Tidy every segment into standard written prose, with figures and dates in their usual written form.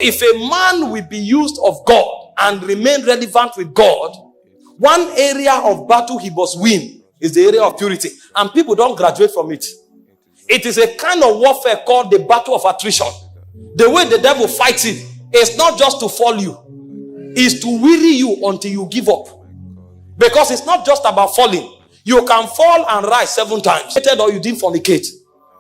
If a man will be used of God and remain relevant with God, one area of battle he must win is the area of purity. And people don't graduate from it. It is a kind of warfare called the battle of attrition. The way the devil fights it is not just to fall you. It's to weary you until you give up. Because it's not just about falling. You can fall and rise 7 times. Or you didn't fornicate.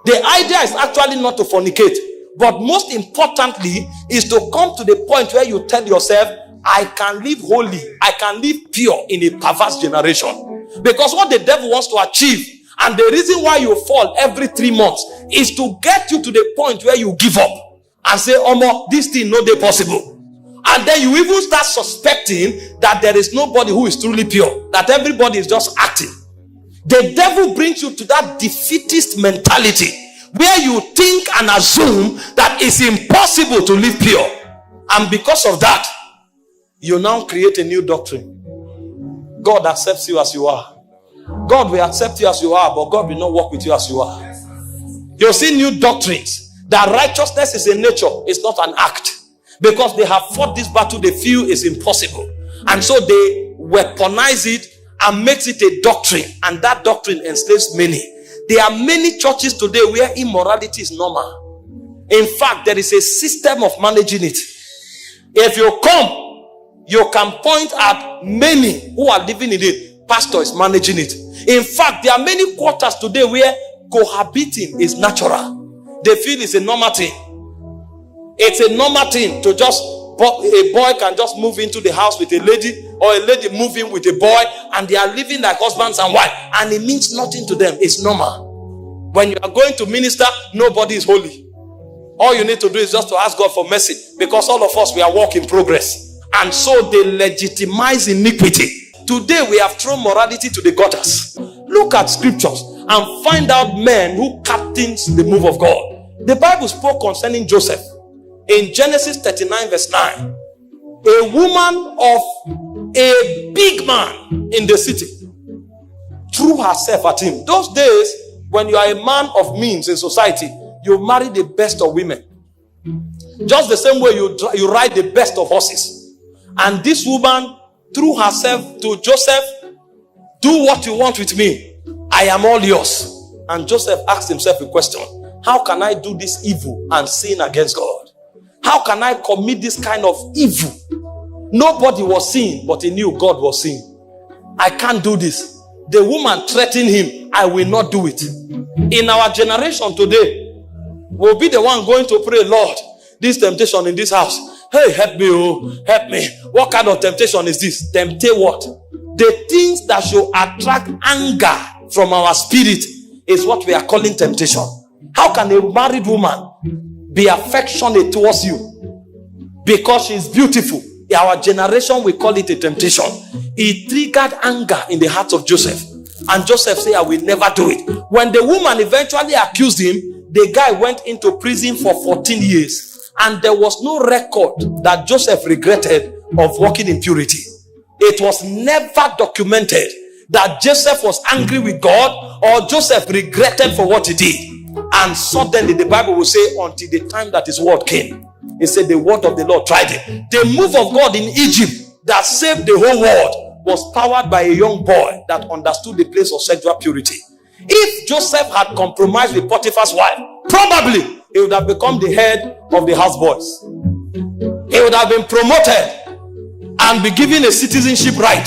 The idea is actually not to fornicate. But most importantly is to come to the point where you tell yourself, I can live holy. I can live pure in a perverse generation. Because what the devil wants to achieve, and the reason why you fall every 3 months, is to get you to the point where you give up and say, Omo, this thing no dey possible. And then you even start suspecting that there is nobody who is truly pure, that everybody is just acting. The devil brings you to that defeatist mentality where you think and assume that it's impossible to live pure. And because of that, you now create a new doctrine. God accepts you as you are. God will accept you as you are, but God will not work with you as you are. You'll see new doctrines that righteousness is a nature, it's not an act. Because they have fought this battle, they feel is impossible. And so they weaponize it and makes it a doctrine. And that doctrine enslaves many. There are many churches today where immorality is normal. In fact, there is a system of managing it. If you come, you can point at many who are living in it. Pastor is managing it. In fact, there are many quarters today where cohabiting is natural. They feel it's a normal thing. It's a normal thing to just, a boy can just move into the house with a lady, or a lady move in with a boy, and they are living like husbands and wife, and it means nothing to them. It's normal. When you are going to minister, nobody is holy. All you need to do is just to ask God for mercy, because all of us, we are work in progress. And so they legitimize iniquity. Today we have thrown morality to the gutters. Look at scriptures and find out men who captains the move of God. The Bible spoke concerning Joseph. In Genesis 39 verse 9, a woman of a big man in the city threw herself at him. Those days, when you are a man of means in society, you marry the best of women. Just the same way you ride the best of horses. And this woman threw herself to Joseph. Do what you want with me. I am all yours. And Joseph asked himself a question. How can I do this evil and sin against God? How can I commit this kind of evil? Nobody was seeing, but he knew God was seeing. I can't do this. The woman threatened him. I will not do it. In our generation today, we'll be the one going to pray, Lord, this temptation in this house. Hey, help me, oh, help me. What kind of temptation is this? Temptate what? The things that should attract anger from our spirit is what we are calling temptation. How can a married woman be affectionate towards you because she's beautiful? In our generation, we call it a temptation. It triggered anger in the heart of Joseph. And Joseph said, I will never do it. When the woman eventually accused him, the guy went into prison for 14 years. And there was no record that Joseph regretted of walking in purity. It was never documented that Joseph was angry with God or Joseph regretted for what he did. And suddenly the Bible will say, until the time that his word came, it said the word of the Lord tried him. The move of God in Egypt that saved the whole world was powered by a young boy that understood the place of sexual purity. If Joseph had compromised with Potiphar's wife, probably he would have become the head of the houseboys. He would have been promoted and be given a citizenship right.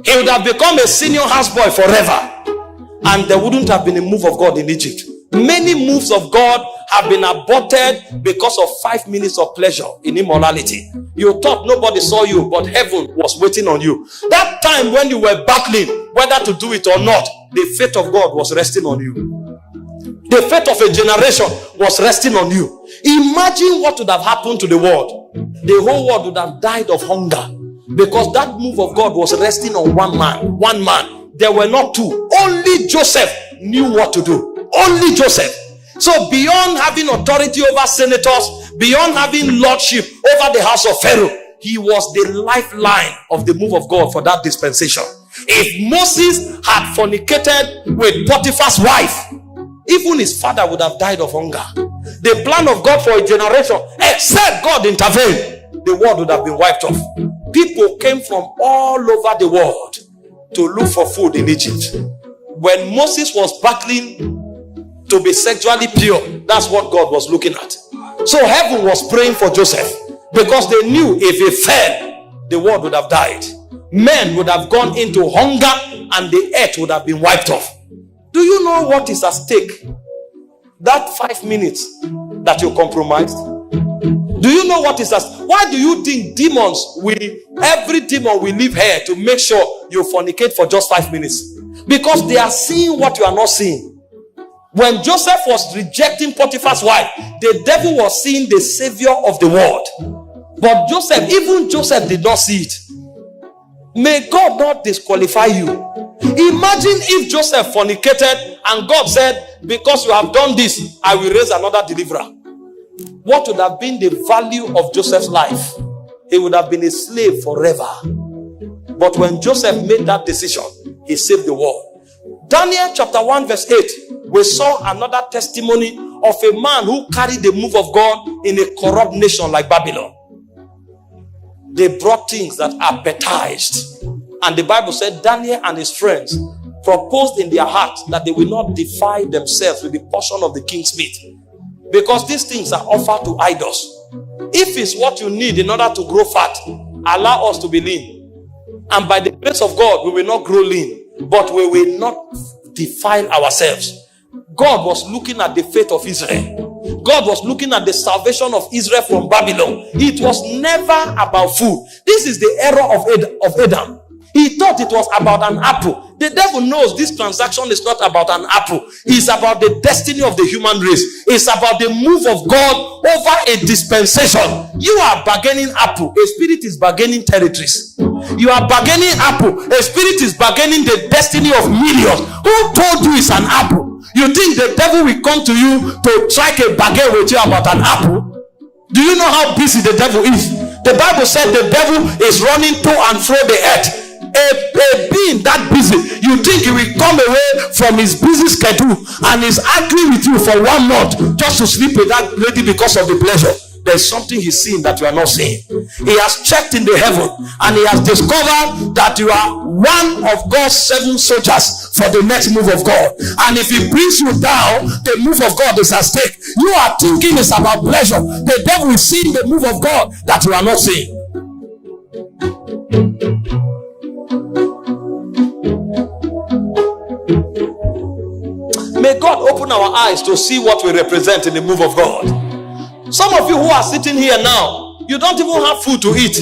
He would have become a senior houseboy forever. And there wouldn't have been a move of God in Egypt. Many moves of God have been aborted because of 5 minutes of pleasure in immorality. You thought nobody saw you, but heaven was waiting on you. That time when you were battling whether to do it or not, the fate of God was resting on you. The fate of a generation was resting on you. Imagine what would have happened to the world. The whole world would have died of hunger because that move of God was resting on one man. One man. There were not two. Only Joseph knew what to do. Only Joseph. So beyond having authority over senators, beyond having lordship over the house of Pharaoh, he was the lifeline of the move of God for that dispensation. If Moses had fornicated with Potiphar's wife, even his father would have died of hunger. the plan of God for a generation, except God intervened, the world would have been wiped off. People came from all over the world to look for food in Egypt. When Moses was battling to be sexually pure, that's what God was looking at. So heaven was praying for Joseph, because they knew if he fell, the world would have died. Men would have gone into hunger and the earth would have been wiped off. Do you know what is at stake? That 5 minutes that you compromised. Do you know what is at stake? Why do you think every demon will leave here to make sure you fornicate for just 5 minutes? Because they are seeing what you are not seeing. When Joseph was rejecting Potiphar's wife, the devil was seeing the savior of the world. But even Joseph did not see it. May God not disqualify you. Imagine if Joseph fornicated and God said, because you have done this, I will raise another deliverer. What would have been the value of Joseph's life? He would have been a slave forever. But when Joseph made that decision, he saved the world. Daniel chapter 1 verse 8, we saw another testimony of a man who carried the move of God in a corrupt nation like Babylon. They brought things that appetized. And the Bible said Daniel and his friends proposed in their hearts that they will not defile themselves with the portion of the king's meat, because these things are offered to idols. If it's what you need in order to grow fat, allow us to be lean. And by the grace of God, we will not grow lean, but we will not defile ourselves. God was looking at the faith of Israel. God was looking at the salvation of Israel from Babylon. It was never about food. This is the error of Adam. He thought it was about an apple. The devil knows this transaction is not about an apple. It's about the destiny of the human race. It's about the move of God over a dispensation. You are bargaining apple. A spirit is bargaining territories. You are bargaining apple. A spirit is bargaining the destiny of millions. Who told you it's an apple? You think the devil will come to you to strike a bargain with you about an apple? Do you know how busy the devil is? The Bible said the devil is running to and fro the earth. A being that busy, you think he will come away from his busy schedule and is arguing with you for 1 month just to sleep with that lady because of the pleasure? There's something he's seeing that you are not seeing. He has checked in the heaven and he has discovered that you are one of God's 7 soldiers for the next move of God. And if he brings you down, the move of God is at stake. You are thinking it's about pleasure. The devil is seeing the move of God that you are not seeing. May God open our eyes to see what we represent in the move of God. Some of you who are sitting here now, you don't even have food to eat.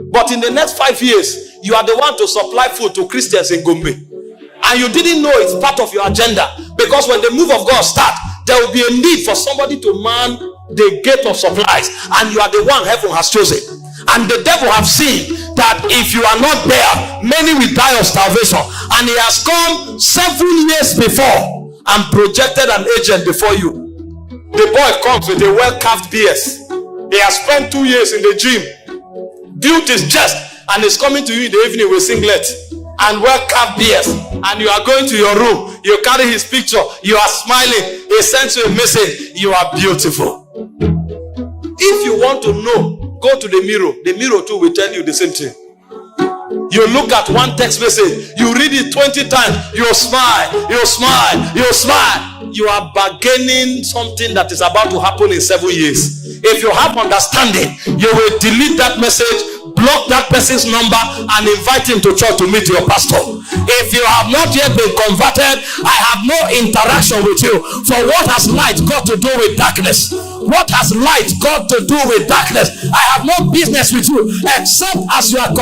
But in the next 5 years, you are the one to supply food to Christians in Gombe. And you didn't know it's part of your agenda. Because when the move of God starts, there will be a need for somebody to man the gate of supplies. And you are the one heaven has chosen. And the devil have seen that if you are not there, many will die of starvation. And he has come 7 years before and projected an agent before you. The boy comes with a well-carved BS. He has spent 2 years in the gym, built his chest, and is coming to you in the evening with singlet and well-carved BS. And you are going to your room, you carry his picture, you are smiling, he sends you a message, you are beautiful. If you want to know, go to the mirror too will tell you the same thing. You look at one text message, you read it 20 times, you smile. You are bargaining something that is about to happen in 7 years. If you have understanding, you will delete that message, block that person's number, and invite him to church to meet your pastor. If you have not yet been converted, I have no interaction with you. For what has light got to do with darkness? What has light got to do with darkness? I have no business with you, except as you are